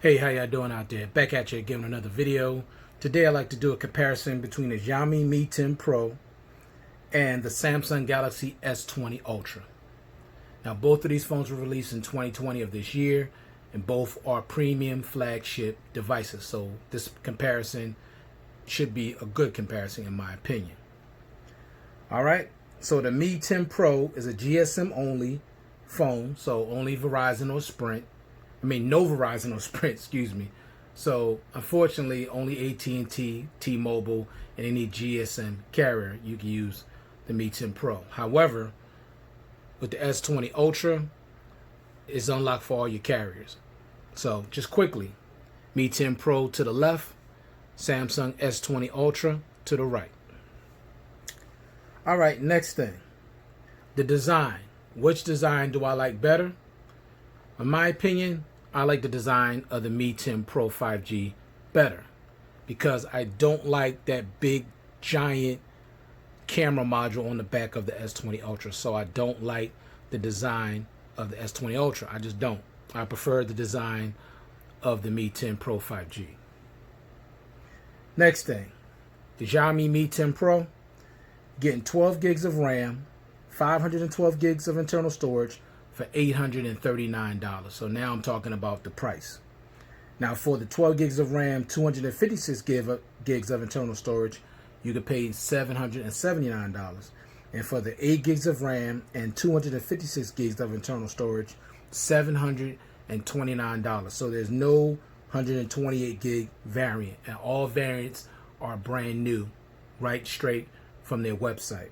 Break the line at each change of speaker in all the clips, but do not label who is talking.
Hey, how y'all doing out there? Back at you again with another video. Today I'd like to do a comparison between the Xiaomi Mi 10 Pro and the Samsung Galaxy S20 Ultra. Now both of these phones were released in 2020 of this year, and both are premium flagship devices. So this comparison should be a good comparison in my opinion. Alright, so the Mi 10 Pro is a GSM only phone, so only Verizon or Sprint. No Verizon or Sprint, excuse me. So unfortunately, only AT&T, T-Mobile, and any GSM carrier you can use the Mi 10 Pro. However, with the S20 Ultra, it's unlocked for all your carriers. So just quickly, Mi 10 Pro to the left, Samsung S20 Ultra to the right. All right, next thing, the design. Which design do I like better? In my opinion, I like the design of the Mi 10 Pro 5G better because I don't like that big giant camera module on the back of the S20 Ultra. So I don't like the design of the S20 Ultra. I just don't. I prefer the design of the Mi 10 Pro 5G. Next thing, the Xiaomi Mi 10 Pro, getting 12 gigs of RAM, 512 gigs of internal storage, for $839. So now I'm talking about the price. Now for the 12 gigs of RAM, 256 gigs of internal storage, you could pay $779. And for the 8 gigs of RAM and 256 gigs of internal storage, $729. So there's no 128 gig variant, and all variants are brand new, right straight from their website.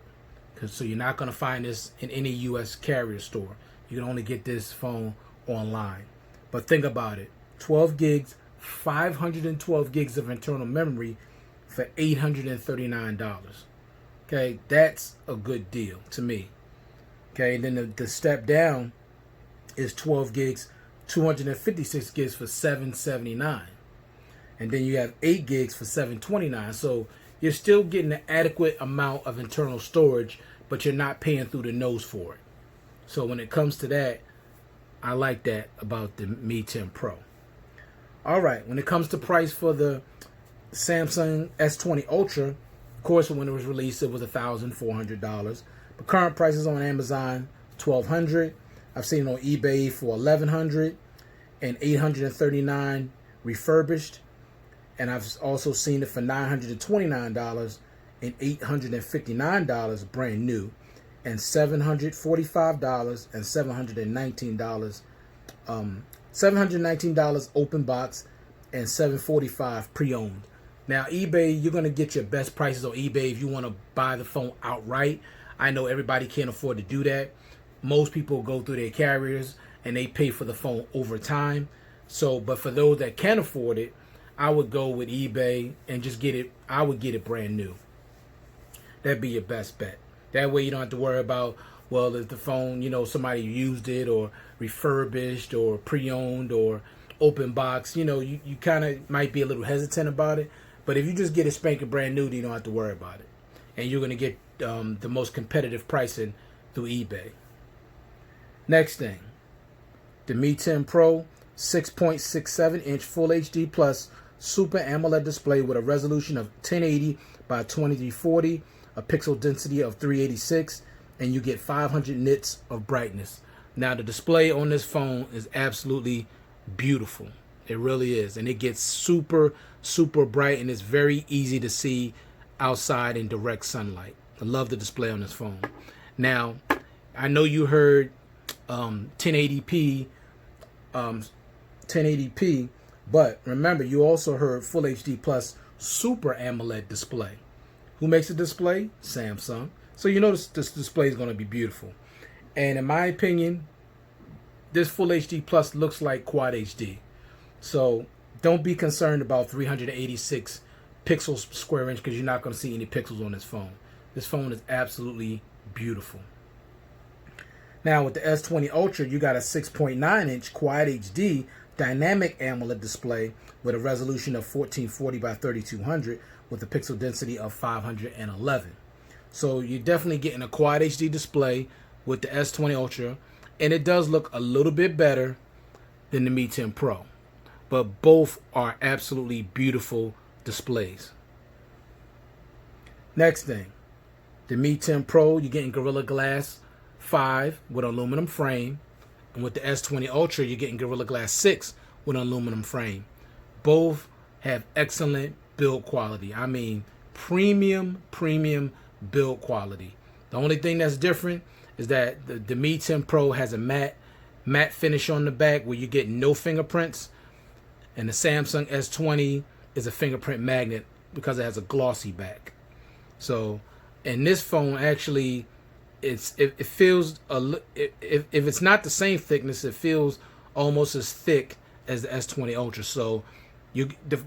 So you're not going to find this in any US carrier store. You can only get this phone online. But think about it. 12 gigs, 512 gigs of internal memory for $839. Okay, that's a good deal to me. Okay, and then the step down is 12 gigs, 256 gigs for $779. And then you have 8 gigs for $729. So you're still getting an adequate amount of internal storage, but you're not paying through the nose for it. So when it comes to that, I like that about the Mi 10 Pro. All right, when it comes to price for the Samsung S20 Ultra, of course, when it was released, it was $1,400. But current prices on Amazon, $1,200. I've seen it on eBay for $1,100 and $839 refurbished. And I've also seen it for $929 and $859 brand new, and $745 and $719, $719 open box, and $745 pre-owned. Now eBay, you're gonna get your best prices on eBay if you want to buy the phone outright. I know everybody can't afford to do that. Most people go through their carriers and they pay for the phone over time. So, but for those that can afford it, I would go with eBay and just get it. I would get it brand new. That'd be your best bet. That way you don't have to worry about, well, if the phone, somebody used it or refurbished or pre-owned or open box, you kind of might be a little hesitant about it. But if you just get it spanking brand new, then you don't have to worry about it. And you're going to get the most competitive pricing through eBay. Next thing, the Mi 10 Pro, 6.67-inch Full HD Plus Super AMOLED display with a resolution of 1080 by 2340, a pixel density of 386, and you get 500 nits of brightness. Now the display on this phone is absolutely beautiful. It really is, and it gets super bright, and it's very easy to see outside in direct sunlight. I love the display on this phone. Now I know you heard 1080p, but remember, you also heard Full HD Plus Super AMOLED display. Who makes the display? Samsung. So you know this display is going to be beautiful. And in my opinion, this Full HD Plus looks like Quad HD. So don't be concerned about 386 pixels per square inch because you're not going to see any pixels on this phone. This phone is absolutely beautiful. Now with the S20 Ultra, you got a 6.9-inch Quad HD dynamic AMOLED display with a resolution of 1440 by 3200 with a pixel density of 511. So you're definitely getting a Quad HD display with the S20 Ultra, and it does look a little bit better than the Mi 10 Pro. but both are absolutely beautiful displays. Next thing, the Mi 10 Pro, you're getting Gorilla Glass 5 with aluminum frame. And with the S20 Ultra, you're getting Gorilla Glass 6 with an aluminum frame. Both have excellent build quality. I mean, premium build quality. The only thing that's different is that the Mi 10 Pro has a matte finish on the back where you get no fingerprints. And the Samsung S20 is a fingerprint magnet because it has a glossy back. So, and this phone actually, it feels if it's not the same thickness, it feels almost as thick as the S20 Ultra. So,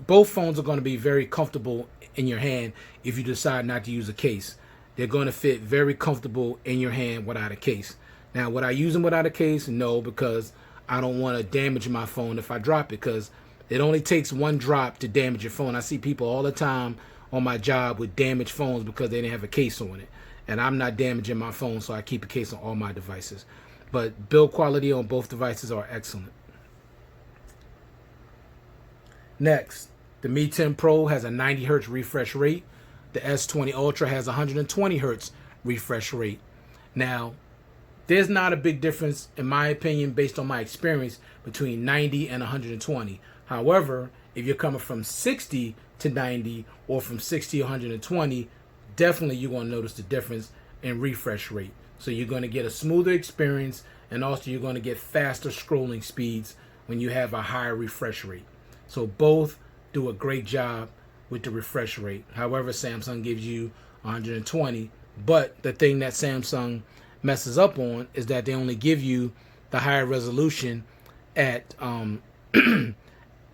both phones are going to be very comfortable in your hand if you decide not to use a case. They're going to fit very comfortable in your hand without a case. Now, would I use them without a case? No, because I don't want to damage my phone if I drop it, because it only takes one drop to damage your phone. I see people all the time on my job with damaged phones because they didn't have a case on it. And I'm not damaging my phone, so I keep a case on all my devices. But build quality on both devices are excellent. Next, the Mi 10 Pro has a 90 Hertz refresh rate. The S20 Ultra has 120 Hertz refresh rate. Now, there's not a big difference, in my opinion, based on my experience, between 90 and 120. However, if you're coming from 60 to 90 or from 60 to 120, definitely you're going to notice the difference in refresh rate. So you're going to get a smoother experience, and also you're going to get faster scrolling speeds when you have a higher refresh rate. So both do a great job with the refresh rate. However, Samsung gives you 120, but the thing that Samsung messes up on is that they only give you the higher resolution at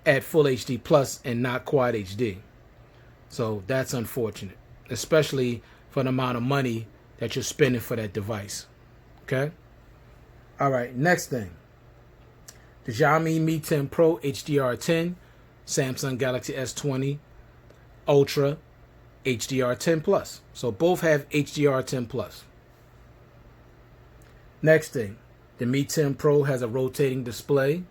at Full HD Plus and not Quad HD. So that's unfortunate, especially for the amount of money that you're spending for that device. Okay? All right, next thing. The Xiaomi Mi 10 Pro HDR10, Samsung Galaxy S20 Ultra HDR10 Plus. So both have HDR10 Plus. Next thing, the Mi 10 Pro has a rotating display.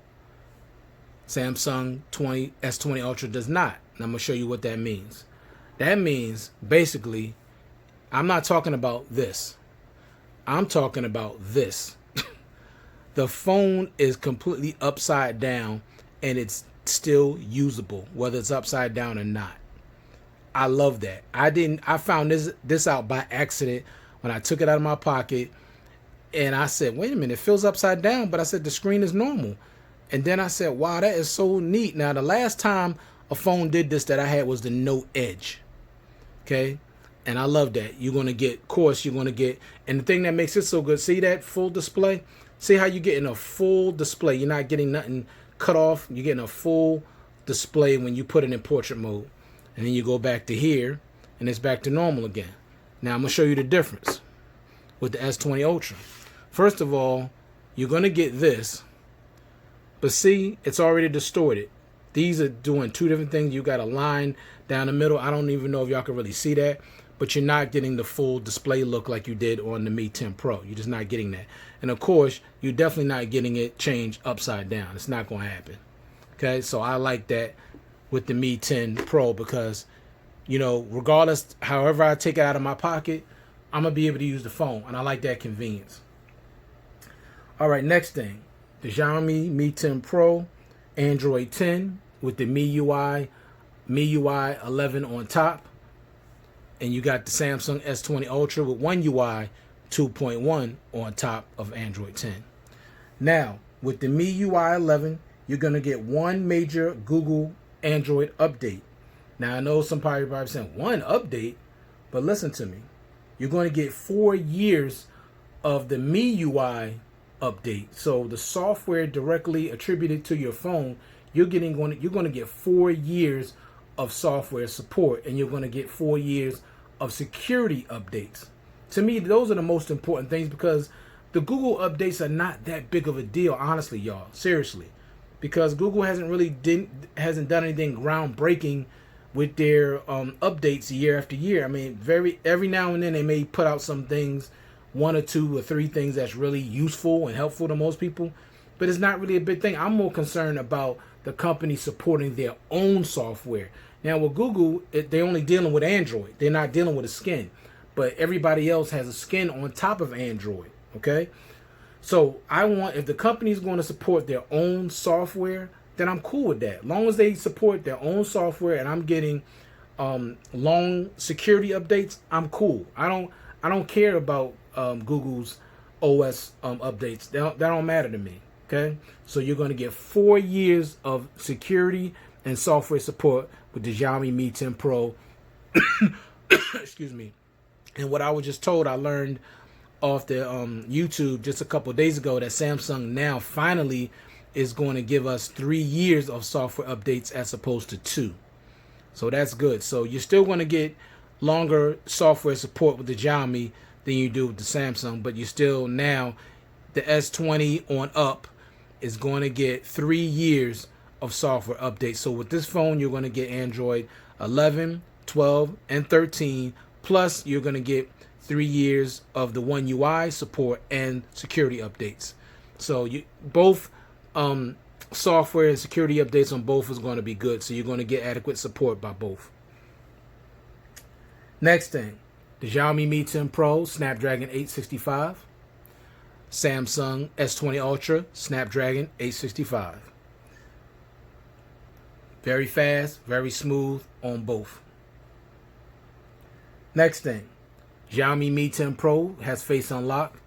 Samsung S20 Ultra does not. And I'm going to show you what that means. That means, basically, I'm not talking about this. I'm talking about this. The phone is completely upside down, and it's still usable, whether it's upside down or not. I love that. I found this out by accident when I took it out of my pocket, and I said, wait a minute, it feels upside down, but I said the screen is normal. And then I said, wow, that is so neat. Now, the last time a phone did this that I had was the Note Edge. Okay? And I love that. You're going to get, of course, you're going to get, and the thing that makes it so good, see that full display? See how you're getting a full display. You're not getting nothing cut off. You're getting a full display when you put it in portrait mode. And then you go back to here, and it's back to normal again. Now, I'm going to show you the difference with the S20 Ultra. First of all, you're going to get this. But see, it's already distorted. These are doing two different things. You got a line down the middle. I don't even know if y'all can really see that. But you're not getting the full display look like you did on the Mi 10 Pro. You're just not getting that. And of course, you're definitely not getting it changed upside down. It's not going to happen. Okay, so I like that with the Mi 10 Pro because, you know, regardless, however I take it out of my pocket, I'm going to be able to use the phone. And I like that convenience. All right, next thing. The Xiaomi Mi 10 Pro, Android 10 with the MIUI 11 on top. And you got the Samsung S20 Ultra with One UI 2.1 on top of Android 10. Now, with the MIUI 11, you're going to get one major Google Android update. Now, I know some probably saying, one update? But listen to me. You're going to get 4 years of the MIUI update. So the software directly attributed to your phone, you're going to get 4 years of software support, and you're going to get 4 years of security updates. To me, those are the most important things because the Google updates are not that big of a deal, honestly, y'all. Seriously, because Google hasn't done anything groundbreaking with their updates year after year. I mean, every now and then they may put out some things, 1 or 2 or 3 things that's really useful and helpful to most people, but it's not really a big thing. I'm more concerned about the company supporting their own software. Now with Google, they're only dealing with Android. They're not dealing with a skin. But everybody else has a skin on top of Android. Okay? So I want, if the company is going to support their own software, then I'm cool with that. As long as they support their own software and I'm getting long security updates, I'm cool. I don't care about Google's OS updates. That don't matter to me. Okay? So you're going to get 4 years of security and software support with the Xiaomi Mi 10 Pro. Excuse me. And what I was just told, I learned off the YouTube just a couple of days ago, that Samsung now finally is going to give us 3 years of software updates as opposed to 2. So that's good. So you're still going to get longer software support with the Xiaomi than you do with the Samsung, but you still, now the S20 on up is going to get 3 years of software updates. So with this phone, you're going to get Android 11, 12, and 13, plus you're going to get 3 years of the One UI support and security updates. So both software and security updates on both is going to be good. So you're going to get adequate support by both. Next thing, the Xiaomi Mi 10 Pro, Snapdragon 865. Samsung S20 Ultra, Snapdragon 865. Very fast, very smooth on both. Next thing, Xiaomi Mi 10 Pro has Face Unlock.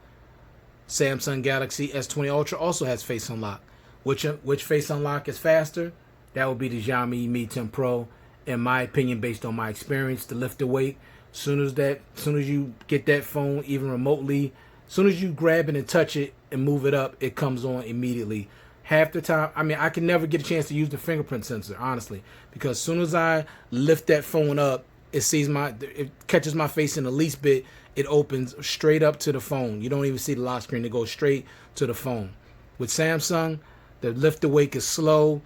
Samsung Galaxy S20 Ultra also has Face Unlock. Which Face Unlock is faster? That would be the Xiaomi Mi 10 Pro, in my opinion, based on my experience. The lift away, soon as you get that phone, even remotely, soon as you grab it and touch it and move it up, it comes on immediately. Half the time, I mean, I can never get a chance to use the fingerprint sensor, honestly, because as soon as I lift that phone up, it catches my face in the least bit, it opens straight up to the phone. You don't even see the lock screen. It goes straight to the phone. With Samsung, the lift awake is slow,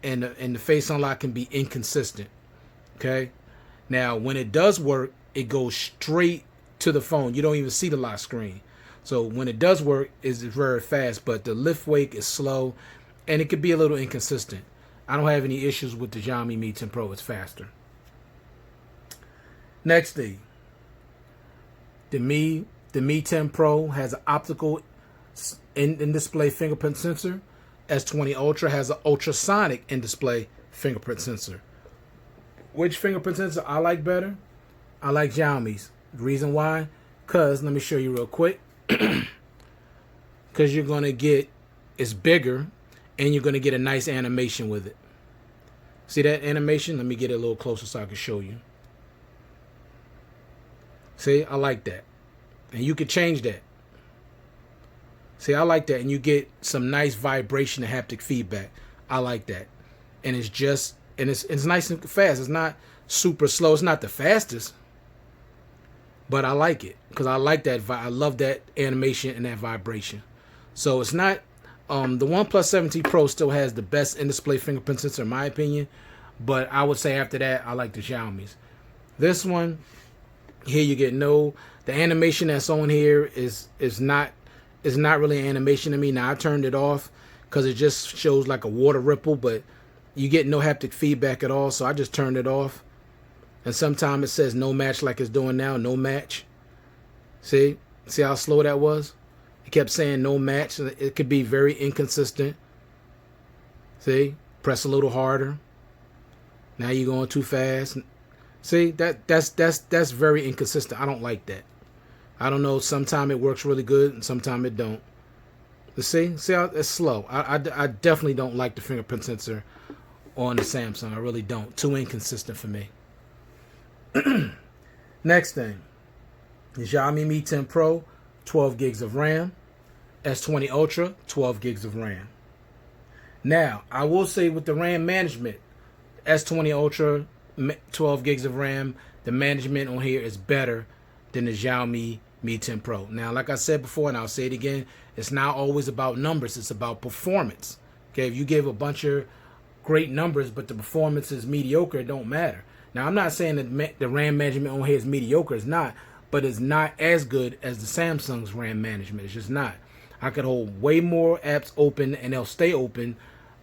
and the Face Unlock can be inconsistent. Okay? Now, when it does work, it goes straight to the phone. You don't even see the lock screen. So when it does work, it's very fast, but the lift wake is slow, and it could be a little inconsistent. I don't have any issues with the Xiaomi Mi 10 Pro. It's faster. Next thing, the Mi 10 Pro has an optical in-display fingerprint sensor. S20 Ultra has an ultrasonic in-display fingerprint sensor. Which fingerprint sensor I like better? I like Xiaomi's. The reason why? Because, let me show you real quick. Because you're going to get, it's bigger, and you're going to get a nice animation with it. See that animation? Let me get it a little closer so I can show you. See, I like that. And you can change that. See, I like that. And you get some nice vibration and haptic feedback. I like that. And it's just, and it's nice and fast. It's not super slow. It's not the fastest. But I like it. Because I like that. I love that animation and that vibration. So it's not, the OnePlus 7T Pro still has the best in-display fingerprint sensor in my opinion. But I would say after that, I like the Xiaomi's. This one, here you get the animation that's on here is not really animation to me. Now I turned it off because it just shows like a water ripple, but you get no haptic feedback at all, so I just turned it off. And sometimes it says no match like it's doing now, no match. See how slow that was? It kept saying no match. It could be very inconsistent. See, press a little harder. Now you're going too fast. See, that's very inconsistent. I don't like that. I don't know. Sometimes it works really good, and sometimes it don't. But see how it's slow. I definitely don't like the fingerprint sensor on the Samsung. I really don't. Too inconsistent for me. Next thing, the Xiaomi Mi 10 Pro, 12 gigs of RAM. S20 Ultra, 12 gigs of RAM. Now, I will say with the RAM management, S20 Ultra, 12 gigs of RAM, the management on here is better than the Xiaomi Mi 10 Pro. Now, like I said before, and I'll say it again, it's not always about numbers. It's about performance. Okay, if you give a bunch of great numbers, but the performance is mediocre, it don't matter. Now, I'm not saying that the RAM management on here is mediocre. It's not. But it's not as good as the Samsung's RAM management. It's just not. I could hold way more apps open, and they'll stay open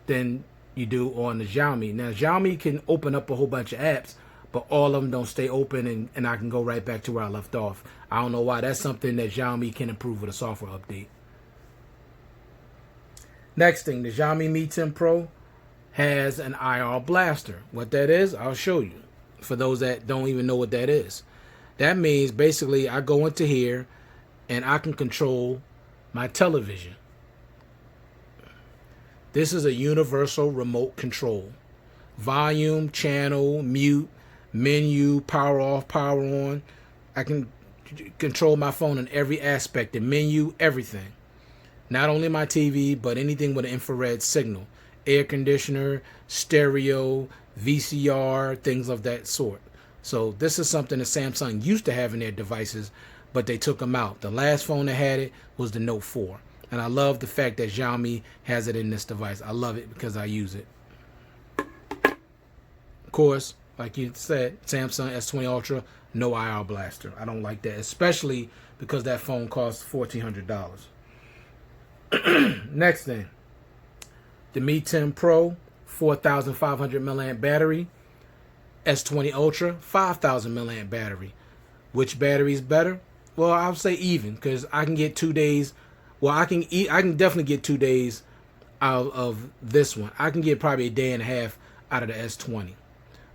than you do on the Xiaomi. Now, Xiaomi can open up a whole bunch of apps, but all of them don't stay open, and I can go right back to where I left off. I don't know why. That's something that Xiaomi can improve with a software update. Next thing, the Xiaomi Mi 10 Pro has an IR blaster. What that is, I'll show you. For those that don't even know what that is. That means basically I go into here and I can control my television. This is a universal remote control. Volume, channel, mute, menu, power off, power on. I can control my phone in every aspect, the menu, everything. Not only my TV, but anything with an infrared signal. Air conditioner, stereo, VCR, things of that sort. So this is something that Samsung used to have in their devices, but they took them out. The last phone that had it was the Note 4. And I love the fact that Xiaomi has it in this device. I love it because I use it. Of course, like you said, Samsung S20 Ultra, no IR blaster. I don't like that, especially because that phone costs $1,400. Next thing, the Mi 10 Pro, 4,500 milliamp battery. S20 Ultra, 5,000 milliamp battery. Which battery is better? Well, I'll say even, because I can get 2 days. Well, I can definitely get 2 days out of this one. I can get probably a day and a half out of the S20.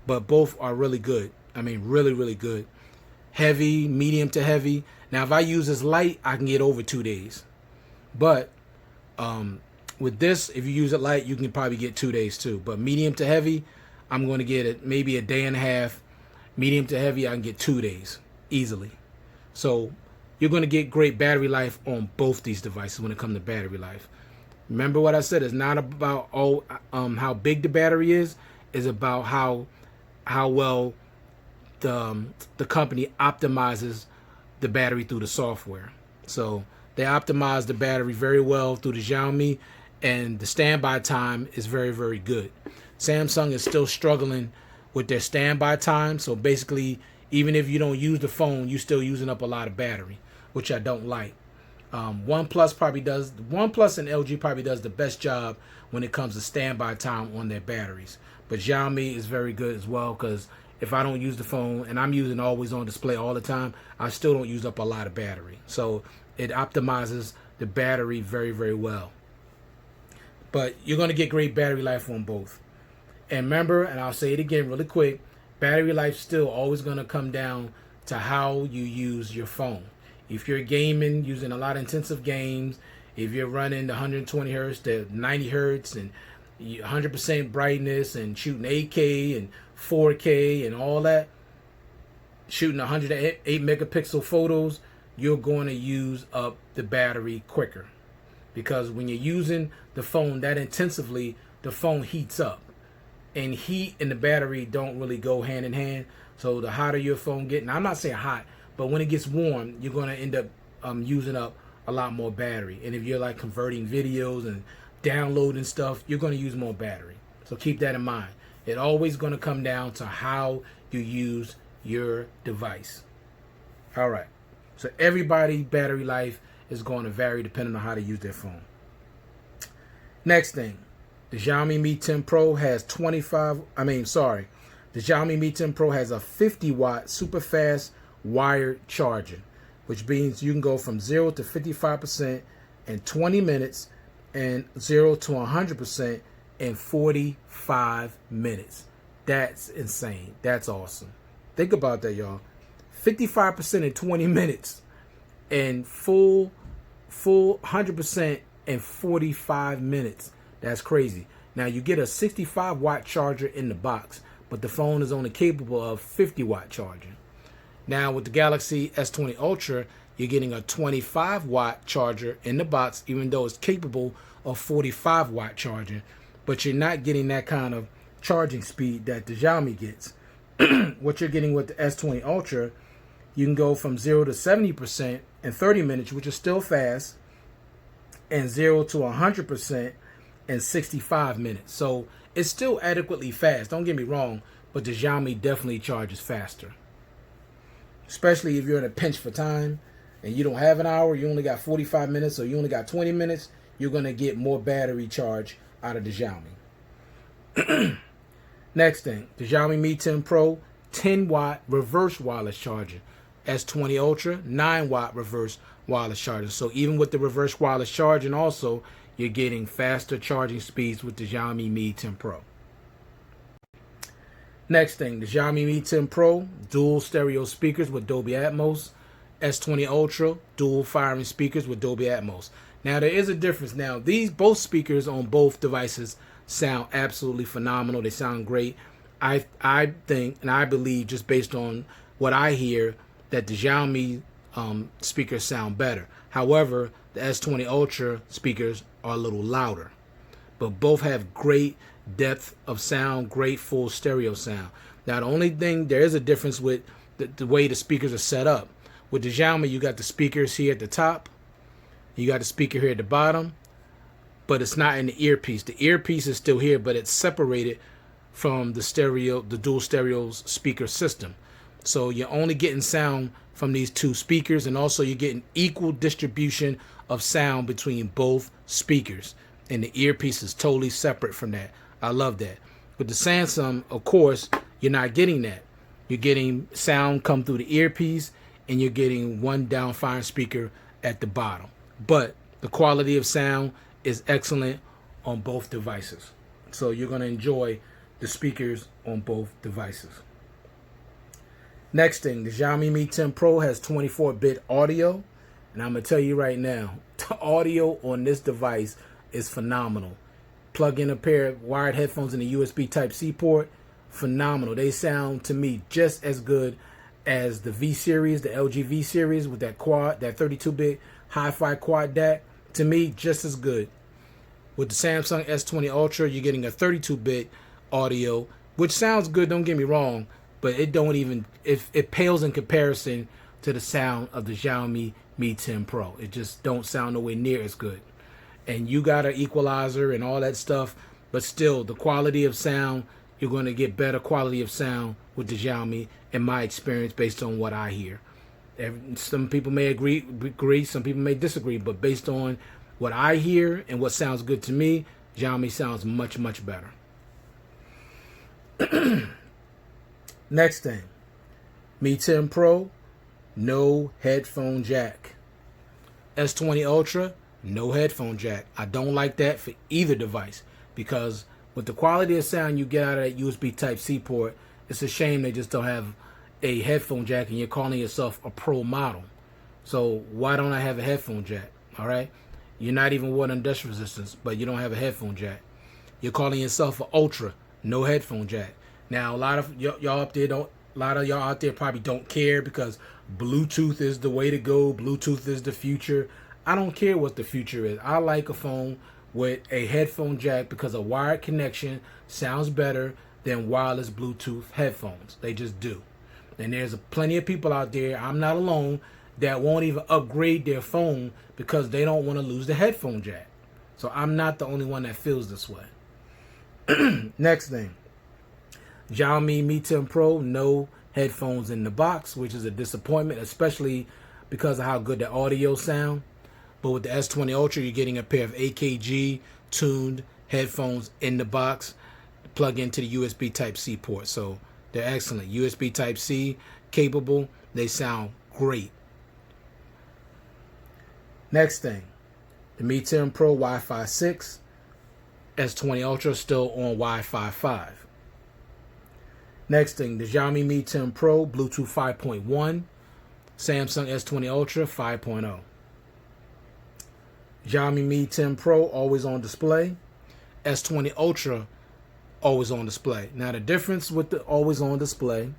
But both are really good. I mean, really, really good. Heavy, medium to heavy. Now, if I use this light, I can get over 2 days. But with this, if you use it light, you can probably get 2 days too. But medium to heavy, I'm going to get it maybe a day and a half. Medium to heavy, I can get 2 days easily. So you're going to get great battery life on both these devices when it comes to battery life. Remember what I said, it's not about how big the battery is. It's about how well the company optimizes the battery through the software. So they optimize the battery very well through the Xiaomi, and the standby time is very, very good. Samsung is still struggling with their standby time. So basically, even if you don't use the phone, you're still using up a lot of battery, which I don't like. OnePlus and LG probably does the best job when it comes to standby time on their batteries. But Xiaomi is very good as well, because if I don't use the phone and I'm using always on display all the time, I still don't use up a lot of battery. So it optimizes the battery very, very well. But you're going to get great battery life on both. And remember, and I'll say it again really quick, battery life still always going to come down to how you use your phone. If you're gaming, using a lot of intensive games, if you're running the 120 hertz to 90 hertz and 100% brightness and shooting 8K and 4K and all that, shooting 108 megapixel photos, you're going to use up the battery quicker. Because when you're using the phone that intensively, the phone heats up. And heat and the battery don't really go hand in hand. So the hotter your phone gets, I'm not saying hot, but when it gets warm, you're going to end up using up a lot more battery. And if you're like converting videos and downloading stuff, you're going to use more battery. So keep that in mind. It's always going to come down to how you use your device. All right. So everybody's battery life is going to vary depending on how they use their phone. Next thing. The Xiaomi Mi 10 Pro has the Xiaomi Mi 10 Pro has a 50-watt super fast wired charger, which means you can go from 0 to 55% in 20 minutes and 0 to 100% in 45 minutes. That's insane. That's awesome. Think about that, y'all. 55% in 20 minutes and full 100% in 45 minutes. That's crazy. Now you get a 65-watt charger in the box, but the phone is only capable of 50-watt charging. Now with the Galaxy S20 Ultra, you're getting a 25-watt charger in the box, even though it's capable of 45-watt charging, but you're not getting that kind of charging speed that the Xiaomi gets. What you're getting with the S20 Ultra, you can go from 0 to 70% in 30 minutes, which is still fast, and 0 to 100% in 65 minutes. So it's still adequately fast, don't get me wrong, but the Xiaomi definitely charges faster. Especially if you're in a pinch for time and you don't have an hour, you only got 45 minutes or you only got 20 minutes, you're going to get more battery charge out of the Xiaomi. Next thing, the Xiaomi Mi 10 Pro 10-watt reverse wireless charger. S20 Ultra 9-watt reverse wireless charger. So even with the reverse wireless charging also, you're getting faster charging speeds with the Xiaomi Mi 10 Pro. Next thing, the Xiaomi Mi 10 Pro dual stereo speakers with Dolby Atmos. S20 Ultra dual firing speakers with Dolby Atmos. Now there is a difference. Now these both speakers on both devices sound absolutely phenomenal. They sound great. I think and I believe, just based on what I hear, that the Xiaomi speakers sound better. However, the S20 Ultra speakers are a little louder, but both have great depth of sound, great full stereo sound. Now the only thing, there is a difference with the way the speakers are set up. With the Xiaomi, you got the speakers here at the top, you got the speaker here at the bottom, but it's not in the earpiece. The earpiece is still here, but it's separated from the dual stereo speaker system. So you're only getting sound from these two speakers, and also you're getting equal distribution of sound between both speakers. And the earpiece is totally separate from that. I love that. With the Samsung, of course, you're not getting that. You're getting sound come through the earpiece, and you're getting one down firing speaker at the bottom. But the quality of sound is excellent on both devices. So you're going to enjoy the speakers on both devices. Next thing, the Xiaomi Mi 10 Pro has 24-bit audio. And I'm going to tell you right now, the audio on this device is phenomenal. Plug in a pair of wired headphones in the USB Type-C port, phenomenal. They sound to me just as good as the V series, the LG V series with that quad, that 32-bit hi-fi quad DAC. To me, just as good. With the Samsung S20 Ultra, you're getting a 32-bit audio, which sounds good, don't get me wrong, but it don't even, it pales in comparison to the sound of the Xiaomi Mi 10 Pro. It just don't sound nowhere near as good. And you got an equalizer and all that stuff, but still, the quality of sound, you're going to get better quality of sound with the Xiaomi, in my experience, based on what I hear. Some people may agree, some people may disagree, but based on what I hear and what sounds good to me, Xiaomi sounds much, much better. Next thing, Mi 10 Pro, no headphone jack. S20 Ultra, no headphone jack. I don't like that for either device, because with the quality of sound you get out of that USB Type-C port, it's a shame they just don't have a headphone jack and you're calling yourself a pro model. So why don't I have a headphone jack? All right, you're not even water and dust resistance, but you don't have a headphone jack. You're calling yourself an Ultra, no headphone jack. Now a lot of y'all up there don't, a lot of y'all out there probably don't care because Bluetooth is the way to go. Bluetooth is the future. I don't care what the future is. I like a phone with a headphone jack because a wired connection sounds better than wireless Bluetooth headphones. They just do. And there's plenty of people out there, I'm not alone, that won't even upgrade their phone because they don't want to lose the headphone jack. So I'm not the only one that feels this way. Next thing, Xiaomi Mi 10 Pro, no headphones in the box, which is a disappointment, especially because of how good the audio sound. But with the S20 Ultra, you're getting a pair of AKG tuned headphones in the box, plug into the USB Type-C port. So they're excellent. USB Type-C capable. They sound great. Next thing, the Mi 10 Pro Wi-Fi 6, S20 Ultra still on Wi-Fi 5. Next thing, the Xiaomi Mi 10 Pro Bluetooth 5.1, Samsung S20 Ultra 5.0. Xiaomi Mi 10 Pro always on display, S20 Ultra always on display. Now the difference with the always on display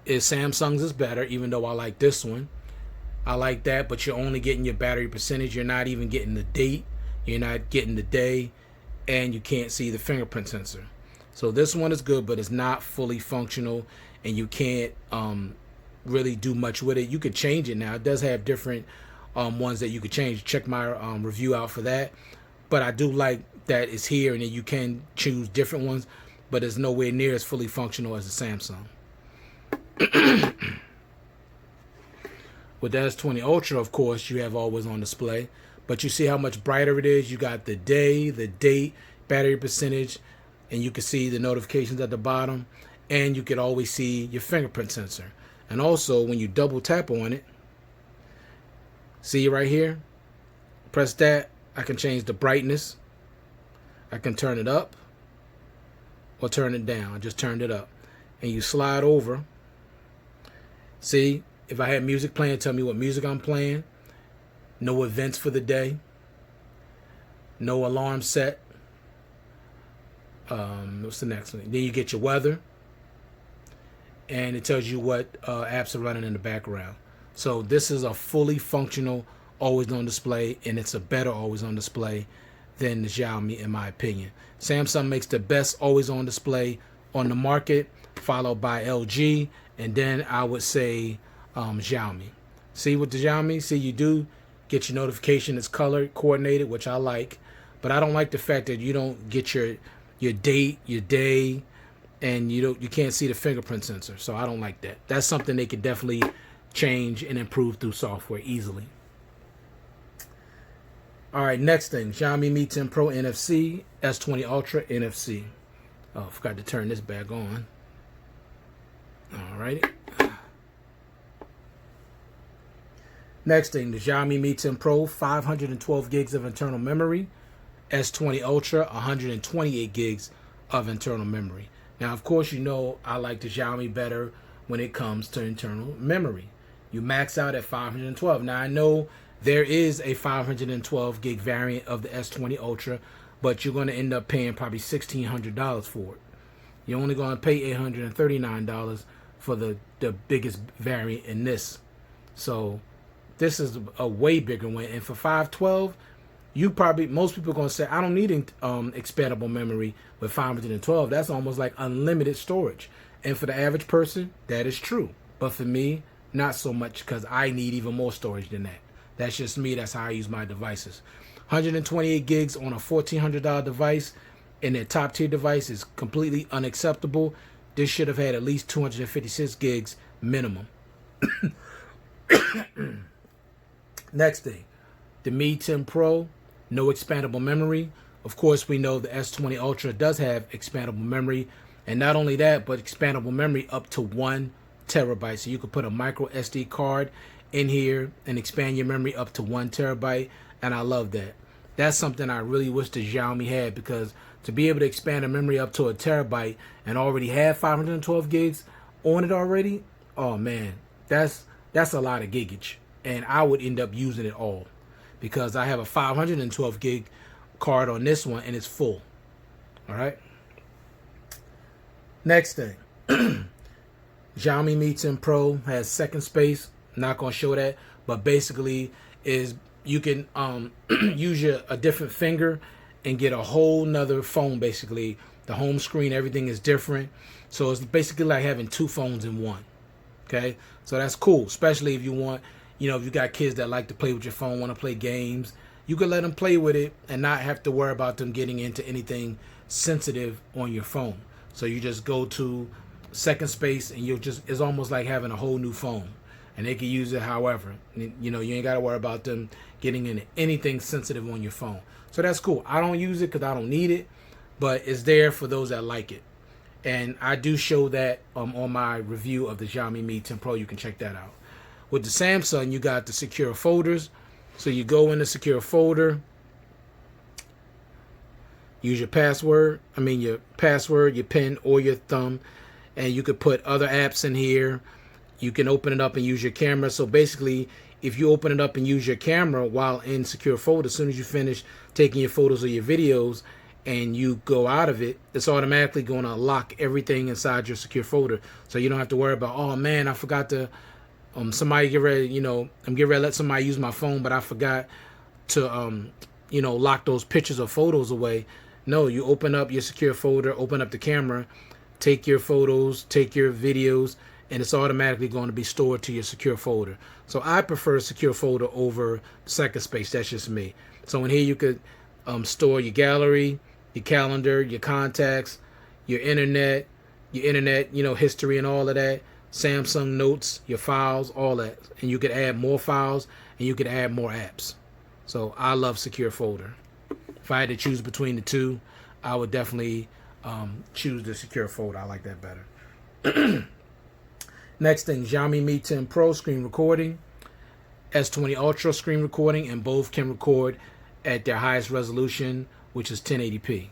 is Samsung's is better, even though I like this one. I like that, but you're only getting your battery percentage. You're not even getting the date. You're not getting the day, and you can't see the fingerprint sensor. So this one is good, but it's not fully functional, and you can't really do much with it. You could change it now. It does have different ones that you could change. Check my review out for that. But I do like that it's here, and then you can choose different ones, but it's nowhere near as fully functional as the Samsung. With the S20 Ultra, of course, you have always on display, but you see how much brighter it is. You got the day, the date, battery percentage, and you can see the notifications at the bottom, and you can always see your fingerprint sensor. And also, when you double tap on it, see right here, press that, I can change the brightness. I can turn it up or turn it down. I just turned it up. And you slide over. See, if I had music playing, tell me what music I'm playing. No events for the day. No alarm set. What's the next one? Then you get your weather. And it tells you what apps are running in the background. So this is a fully functional always on display, and it's a better always on display than the Xiaomi, in my opinion. Samsung makes the best always on display on the market, followed by LG, and then I would say Xiaomi. See, with the Xiaomi, see, you do get your notification, it's color coordinated, which I like, but I don't like the fact that you don't get your date, your day, and you can't see the fingerprint sensor. So I don't like that. That's something they could definitely change and improve through software easily. All right, next thing, Xiaomi Mi 10 Pro NFC, S20 Ultra NFC. Oh, forgot to turn this back on. All righty. Next thing, the Xiaomi Mi 10 Pro, 512 gigs of internal memory, S20 Ultra, 128 gigs of internal memory. Now, of course, you know I like the Xiaomi better when it comes to internal memory. You max out at 512. Now, I know there is a 512 gig variant of the S20 Ultra, but you're going to end up paying probably $1,600 for it. You're only going to pay $839 for the biggest variant in this. So this is a way bigger one. And for 512, most people are going to say, I don't need expandable memory with 512. That's almost like unlimited storage. And for the average person, that is true. But for me, not so much, because I need even more storage than that. That's just me. That's how I use my devices. 128 gigs on a $1,400 device and their top tier device is completely unacceptable. This should have had at least 256 gigs minimum. Next thing, the Mi 10 Pro, no expandable memory. Of course, we know the S20 Ultra does have expandable memory. And not only that, but expandable memory up to 1 terabyte. So you could put a micro SD card in here and expand your memory up to 1 terabyte, and I love that. That's something I really wish the Xiaomi had, because to be able to expand a memory up to 1 terabyte and already have 512 gigs on it already, oh man, that's a lot of gigage, and I would end up using it all, because I have a 512 gig card on this one and it's full. All right. Next thing, Xiaomi Mi 10 Pro has second space. Not going to show that, but basically is you can use a different finger and get a whole nother phone. Basically, the home screen, everything is different, so it's basically like having 2 phones in one. Okay, so that's cool, especially if you want, if you got kids that like to play with your phone, want to play games, you can let them play with it and not have to worry about them getting into anything sensitive on your phone. So you just go to second space and it's almost like having a whole new phone. And they can use it however. You ain't got to worry about them getting into anything sensitive on your phone. So that's cool. I don't use it because I don't need it, but it's there for those that like it. And I do show that on my review of the Xiaomi Mi 10 Pro. You can check that out. With the Samsung, you got the secure folders. So you go in the secure folder, use your password, your PIN, or your thumb, and you could put other apps in here. You can open it up and use your camera. So basically, if you open it up and use your camera while in secure folder, as soon as you finish taking your photos or your videos and you go out of it, it's automatically going to lock everything inside your secure folder. So you don't have to worry about, oh man, I forgot to, somebody get ready, I'm getting ready to let somebody use my phone, but I forgot to, lock those pictures or photos away. No, you open up your secure folder, open up the camera, take your photos, take your videos, and it's automatically going to be stored to your secure folder. So I prefer secure folder over second space. That's just me. So in here you could store your gallery, your calendar, your contacts, your internet, history and all of that, Samsung notes, your files, all that. And you could add more files and you could add more apps. So I love secure folder. If I had to choose between the two, I would definitely choose the secure folder. I like that better. Next thing, Xiaomi Mi 10 Pro screen recording, S20 Ultra screen recording, and both can record at their highest resolution, which is 1080p.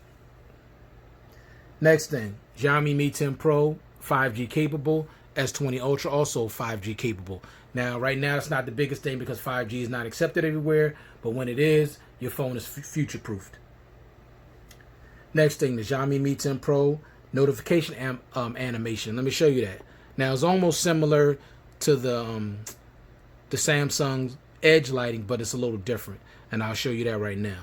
Next thing, Xiaomi Mi 10 Pro 5G capable, S20 Ultra also 5G capable. Now, right now, it's not the biggest thing because 5G is not accepted everywhere, but when it is, your phone is future-proofed. Next thing, the Xiaomi Mi 10 Pro notification animation. Let me show you that. Now, it's almost similar to the Samsung Edge lighting, but it's a little different, and I'll show you that right now.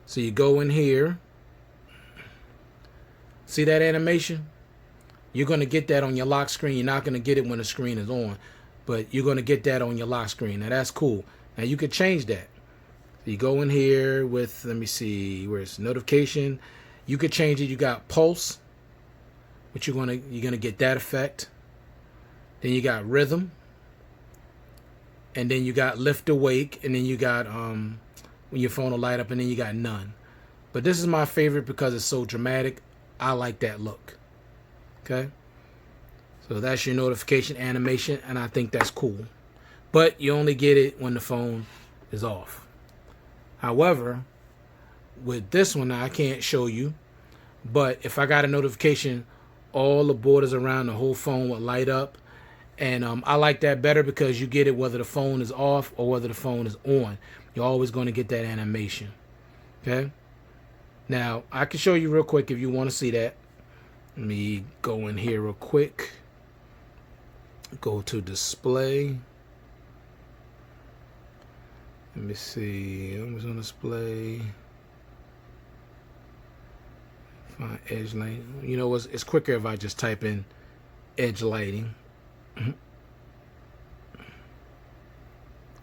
So you go in here. See that animation? You're going to get that on your lock screen. You're not going to get it when the screen is on, but you're going to get that on your lock screen. Now, that's cool. Now, you could change that. So you go in here with, let me see, where's notification. You could change it. You got pulse, which you're going to get that effect. Then you got rhythm. And then you got lift awake. And then you got when your phone will light up. And then you got none. But this is my favorite because it's so dramatic. I like that look. Okay, so that's your notification animation, and I think that's cool. But you only get it when the phone is off. However, with this one, I can't show you, but if I got a notification, all the borders around the whole phone would light up, and I like that better because you get it whether the phone is off or whether the phone is on. You're always going to get that animation. Okay, now I can show you real quick if you want to see that. Let me go in here real quick. Go to display. Let me see. I was on display. Find edge lighting. You know what? It's quicker if I just type in edge lighting.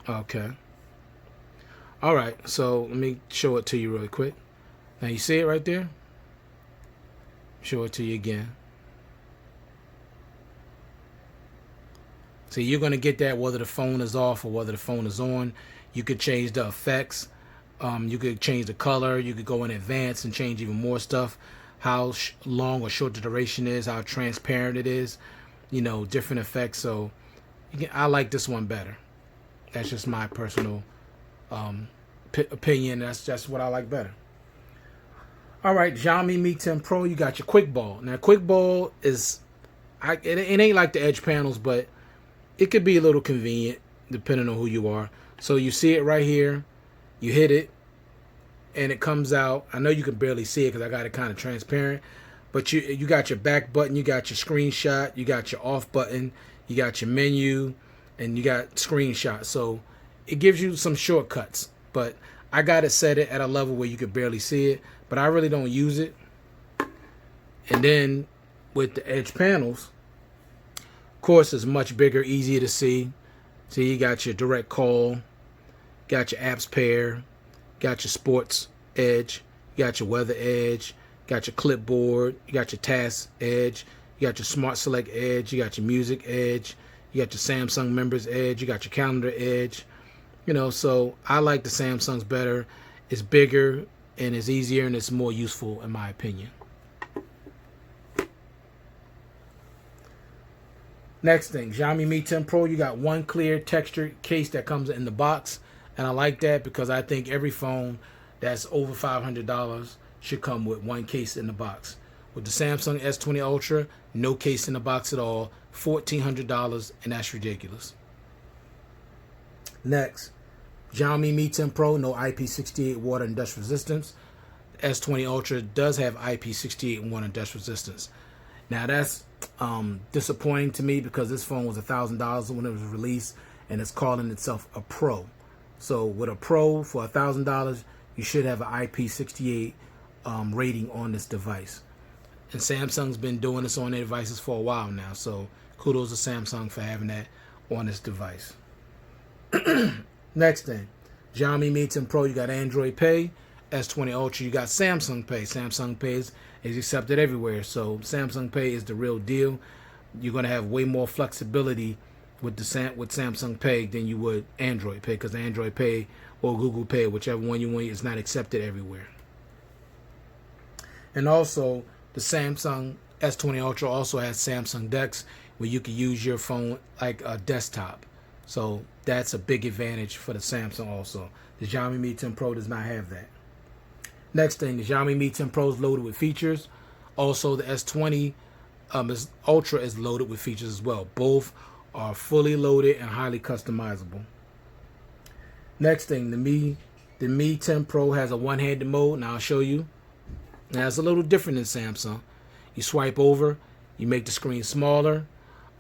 Okay. All right. So let me show it to you really quick. Now you see it right there? Show it to you again. See, you're going to get that whether the phone is off or whether the phone is on. You could change the effects. You could change the color. You could go in advance and change even more stuff. How long or short the duration is. How transparent it is. You know, different effects. So I like this one better. That's just my personal opinion. That's just what I like better. All right, Xiaomi Mi 10 Pro, you got your quick ball. Now, quick ball is, it ain't like the edge panels, but it could be a little convenient depending on who you are. So you see it right here, you hit it, and it comes out. I know you can barely see it because I got it kind of transparent, but you got your back button, you got your screenshot, you got your off button, you got your menu, and you got screenshot. So it gives you some shortcuts, but I got it set at a level where you could barely see it, but I really don't use it. And then with the edge panels, of course, it's much bigger, easier to see. See, you got your direct call, got your apps pair, got your sports edge, you got your weather edge, got your clipboard, you got your task edge, you got your smart select edge, you got your music edge, you got your Samsung members edge, you got your calendar edge. You know, so I like the Samsungs better. It's bigger and it's easier and it's more useful in my opinion. Next thing, Xiaomi Mi 10 Pro, you got one clear textured case that comes in the box. And I like that because I think every phone that's over $500 should come with one case in the box. With the Samsung S20 Ultra, no case in the box at all, $1,400, and that's ridiculous. Next, Xiaomi Mi 10 Pro, no IP68 water and dust resistance. S20 Ultra does have IP68 water and dust resistance. Now that's disappointing to me because this phone was $1,000 when it was released, and it's calling itself a Pro. So with a Pro for $1,000, you should have an IP68 rating on this device. And Samsung's been doing this on their devices for a while now. So kudos to Samsung for having that on this device. Next thing, Xiaomi Mi 10 Pro, you got Android Pay. S20 Ultra, you got Samsung Pay. Samsung Pay is accepted everywhere. So Samsung Pay is the real deal. You're going to have way more flexibility with Samsung Pay than you would Android Pay, because Android Pay or Google Pay, whichever one you want, is not accepted everywhere. And also, the Samsung S20 Ultra also has Samsung DeX, where you can use your phone like a desktop. So that's a big advantage for the Samsung also. The Xiaomi Mi 10 Pro does not have that. Next thing, the Xiaomi Mi 10 Pro is loaded with features. Also, the S20 Ultra is loaded with features as well. Both are fully loaded and highly customizable. Next thing, the Mi 10 Pro has a one-handed mode. Now I'll show you. Now it's a little different than Samsung. You swipe over, you make the screen smaller.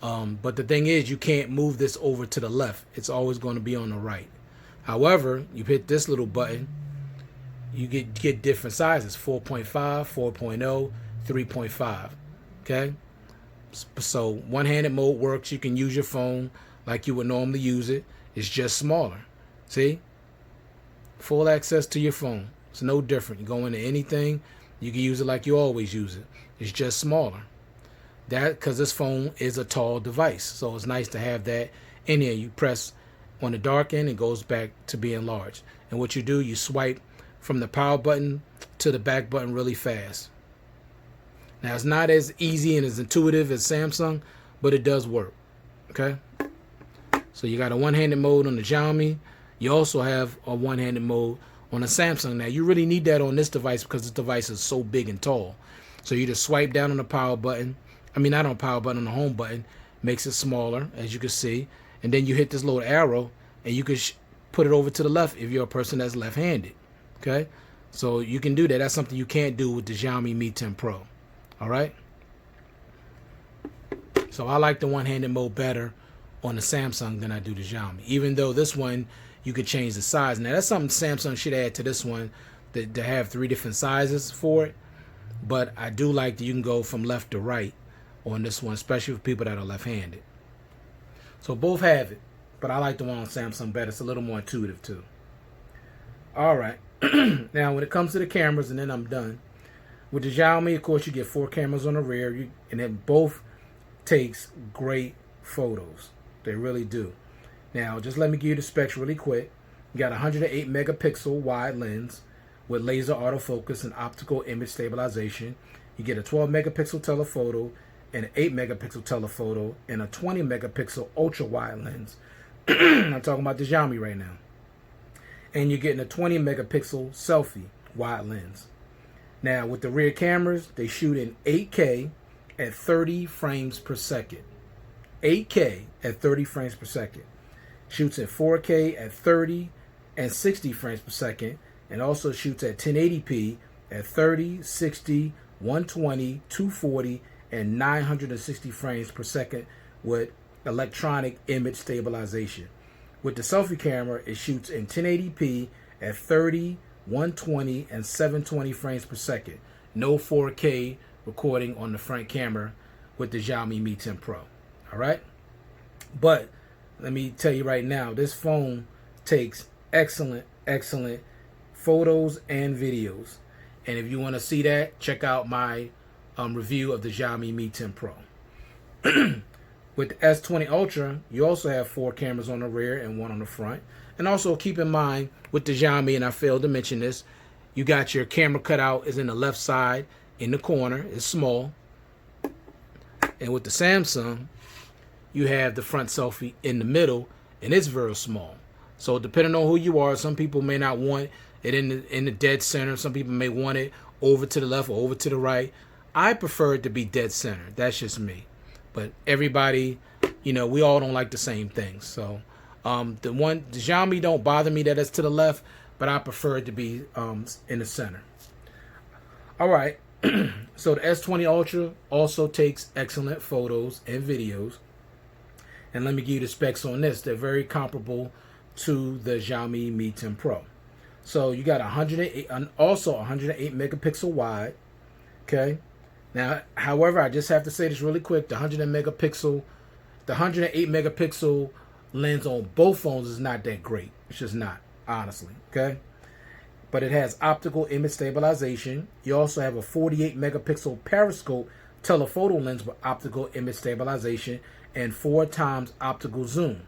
But the thing is, you can't move this over to the left. It's always going to be on the right. However, you hit this little button, you get different sizes: 4.5, 4.0, 3.5. Okay? So one-handed mode works. You can use your phone like you would normally use it. It's just smaller. See? Full access to your phone. It's no different. You go into anything, you can use it like you always use it. It's just smaller. That because this phone is a tall device, so it's nice to have that in here. You press on the dark end, it goes back to being large. And what you do, you swipe from the power button to the back button really fast. Now it's not as easy and as intuitive as Samsung, but it does work. Okay. So you got a one-handed mode on the Xiaomi. You also have a one-handed mode on the Samsung. Now you really need that on this device because this device is so big and tall. So you just swipe down on the power button. I mean, not on the power button, on the home button. Makes it smaller, as you can see. And then you hit this little arrow, and you can put it over to the left if you're a person that's left-handed. Okay? So you can do that. That's something you can't do with the Xiaomi Mi 10 Pro. All right? So I like the one-handed mode better on the Samsung than I do the Xiaomi. Even though this one, you could change the size. Now, that's something Samsung should add to this one, to have 3 different sizes for it. But I do like that you can go from left to right on this one, especially for people that are left-handed. So both have it, but I like the one on Samsung better. It's a little more intuitive too. All right. Now, when it comes to the cameras, and then I'm done. With the Xiaomi, of course, you get 4 cameras on the rear, and it both takes great photos. They really do. Now, just let me give you the specs really quick. You got a 108 megapixel wide lens with laser autofocus and optical image stabilization. You get a 12 megapixel telephoto and an 8 megapixel telephoto and a 20 megapixel ultra wide lens. I'm talking about the Xiaomi right now. And you're getting a 20 megapixel selfie wide lens. Now, with the rear cameras, they shoot in 8K at 30 frames per second. 8K at 30 frames per second. Shoots in 4K at 30 and 60 frames per second, and also shoots at 1080p at 30, 60, 120, 240, and 960 frames per second with electronic image stabilization. With the selfie camera, it shoots in 1080p at 30, 120, and 720 frames per second. No 4K recording on the front camera with the Xiaomi Mi 10 Pro. All right? But let me tell you right now, this phone takes excellent photos and videos. And if you want to see that, check out my review of the Xiaomi Mi 10 Pro. With the S20 Ultra, you also have 4 cameras on the rear and 1 on the front. And also keep in mind, with the Xiaomi, and I failed to mention this, you got your camera cutout is in the left side in the corner. It's small. And with the Samsung, you have the front selfie in the middle, and it's very small. So depending on who you are, some people may not want it in the dead center. Some people may want it over to the left or over to the right. I prefer it to be dead center. That's just me. But everybody, we all don't like the same things. So the Xiaomi don't bother me that it's to the left, but I prefer it to be in the center. All right. So the S20 Ultra also takes excellent photos and videos. And let me give you the specs on this. They're very comparable to the Xiaomi Mi 10 Pro. So you got 108 megapixel wide. Okay. Now, however, I just have to say this really quick. The 108 megapixel lens on both phones is not that great. It's just not, honestly. Okay. But it has optical image stabilization. You also have a 48 megapixel periscope telephoto lens with optical image stabilization and 4 times optical zoom.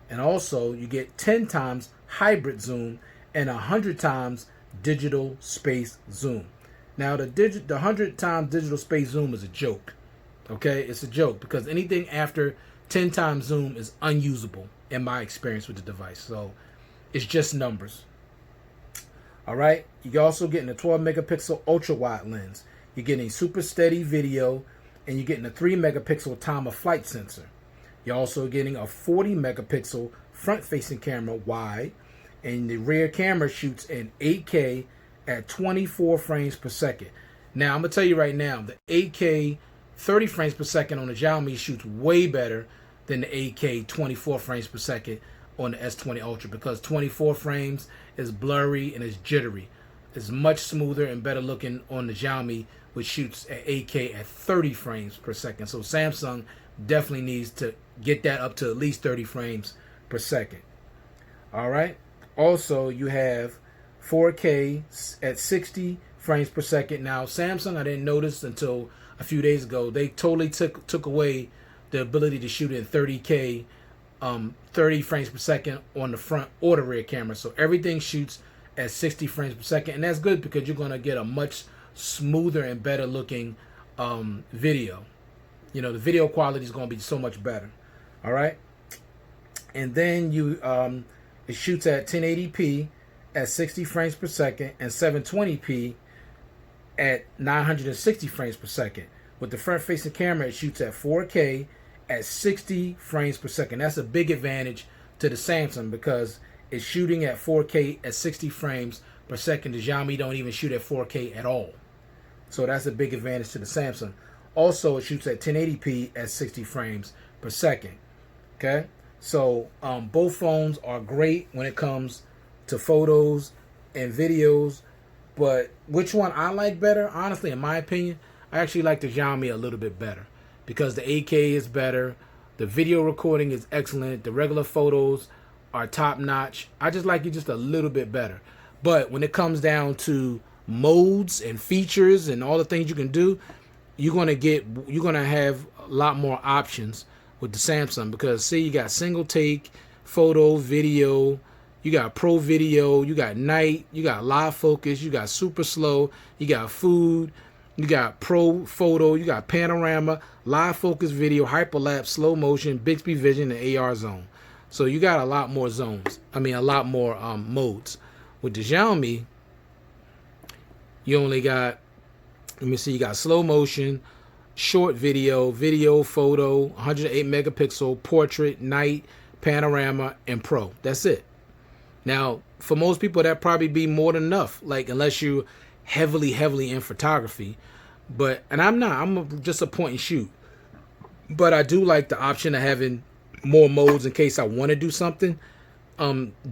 And also you get 10 times hybrid zoom and 100 times digital space zoom. Now the 100 times digital space zoom is a joke. Okay, it's a joke because anything after 10 times zoom is unusable in my experience with the device. So it's just numbers. All right, you're also getting a 12 megapixel ultra wide lens. You're getting super steady video, and you're getting a 3 megapixel time of flight sensor. You're also getting a 40 megapixel front facing camera wide, and the rear camera shoots in 8K at 24 frames per second. Now I'm gonna tell you right now, the 8K 30 frames per second on the Xiaomi shoots way better than the 8K 24 frames per second on the S20 Ultra, because 24 frames is blurry and is jittery. It's much smoother and better looking on the Xiaomi, which shoots at 8K at 30 frames per second. So Samsung definitely needs to get that up to at least 30 frames per second. All right. Also, you have 4K at 60 frames per second. Now, Samsung, I didn't notice until a few days ago, they totally took away the ability to shoot in 30K, 30 frames per second on the front or the rear camera. So everything shoots at 60 frames per second, and that's good because you're going to get a much smoother and better looking video. You know, the video quality is going to be so much better. All right. And then it shoots at 1080p at 60 frames per second and 720p at 960 frames per second. With the front facing camera, it shoots at 4K at 60 frames per second. That's a big advantage to the Samsung because it's shooting at 4K at 60 frames per second. The Xiaomi don't even shoot at 4K at all. So that's a big advantage to the Samsung. Also, it shoots at 1080p at 60 frames per second. Okay? So both phones are great when it comes to photos and videos. But which one I like better? Honestly, in my opinion, I actually like the Xiaomi a little bit better because the 8K is better. The video recording is excellent. The regular photos are top notch. I just like it just a little bit better. But when it comes down to modes and features and all the things you can do, you're gonna have a lot more options with the Samsung because see, you got single take, photo, video, you got pro video, you got night, you got live focus, you got super slow, you got food, you got pro photo, you got panorama, live focus video, hyperlapse, slow motion, Bixby Vision, and AR zone. So you got a lot more zones. I mean, a lot more modes. With the Xiaomi, you only got, let me see, you got slow motion, short video, video, photo, 108 megapixel, portrait, night, panorama, and pro. That's it. Now, for most people, that probably be more than enough. Like, unless you heavily in photography. But, and I'm not. I'm just a point and shoot. But I do like the option of having more modes in case I want to do something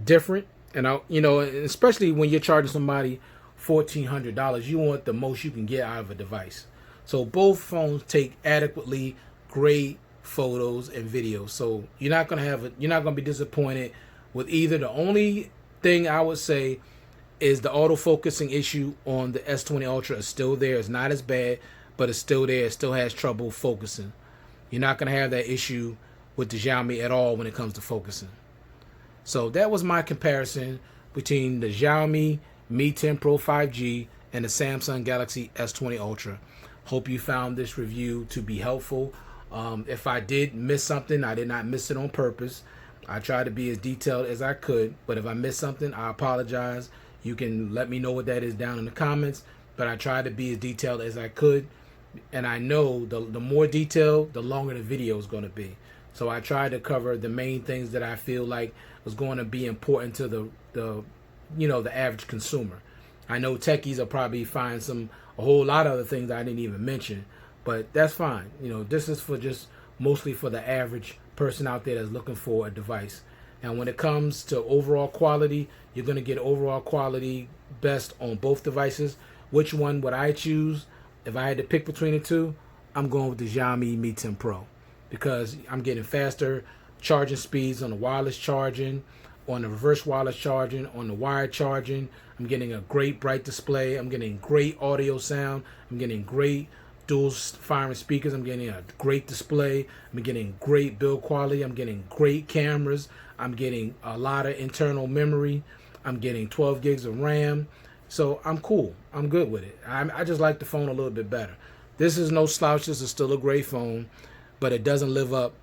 different. And I, you know, especially when you're charging somebody $1,400, you want the most you can get out of a device. So both phones take adequately great photos and videos. So you're not gonna be disappointed with either. The only thing I would say is the autofocusing issue on the S20 Ultra is still there. It's not as bad, but it's still there. It still has trouble focusing. You're not gonna have that issue with the Xiaomi at all when it comes to focusing. So that was my comparison between the Xiaomi Mi 10 Pro 5G and the Samsung Galaxy S20 Ultra. Hope you found this review to be helpful. If I did miss something, I did not miss it on purpose. I tried to be as detailed as I could, but if I missed something, I apologize. You can let me know what that is down in the comments, but I tried to be as detailed as I could. And I know the more detailed, the longer the video is going to be. So I tried to cover the main things that I feel like was going to be important to the average consumer. I know techies will probably find a whole lot of other things I didn't even mention, but that's fine. You know, this is for just mostly for the average person out there that's looking for a device. And when it comes to overall quality, you're going to get overall quality best on both devices. Which one would I choose? If I had to pick between the two, I'm going with the Xiaomi Mi 10 Pro because I'm getting faster charging speeds on the wireless charging, on the reverse wireless charging, on the wired charging. I'm getting a great bright display. I'm getting great audio sound. I'm getting great dual firing speakers. I'm getting a great display. I'm getting great build quality. I'm getting great cameras. I'm getting a lot of internal memory. I'm getting 12 gigs of RAM. So I'm cool. I'm good with it. I just like the phone a little bit better. This is no slouch. This is still a great phone, but it doesn't live up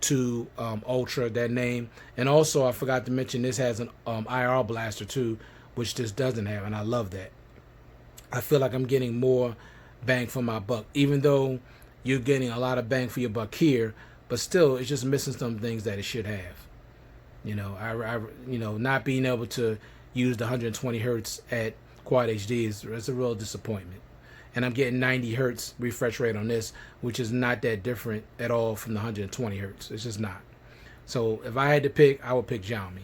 to Ultra, that name. And also, I forgot to mention, this has an IR blaster too, which this doesn't have, and I love that. I feel like I'm getting more bang for my buck, even though you're getting a lot of bang for your buck here, but still, it's just missing some things that it should have. You know, not being able to use the 120 hertz at Quad HD is a real disappointment. And I'm getting 90 hertz refresh rate on this, which is not that different at all from the 120 hertz. It's just not. So if I had to pick, I would pick Xiaomi.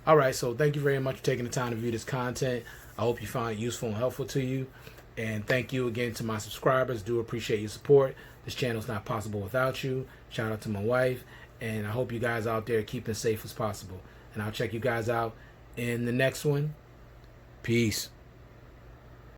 All right, so thank you very much for taking the time to view this content. I hope you find it useful and helpful to you. And thank you again to my subscribers. Do appreciate your support. This channel is not possible without you. Shout out to my wife. And I hope you guys out there keep as safe as possible. And I'll check you guys out in the next one. Peace.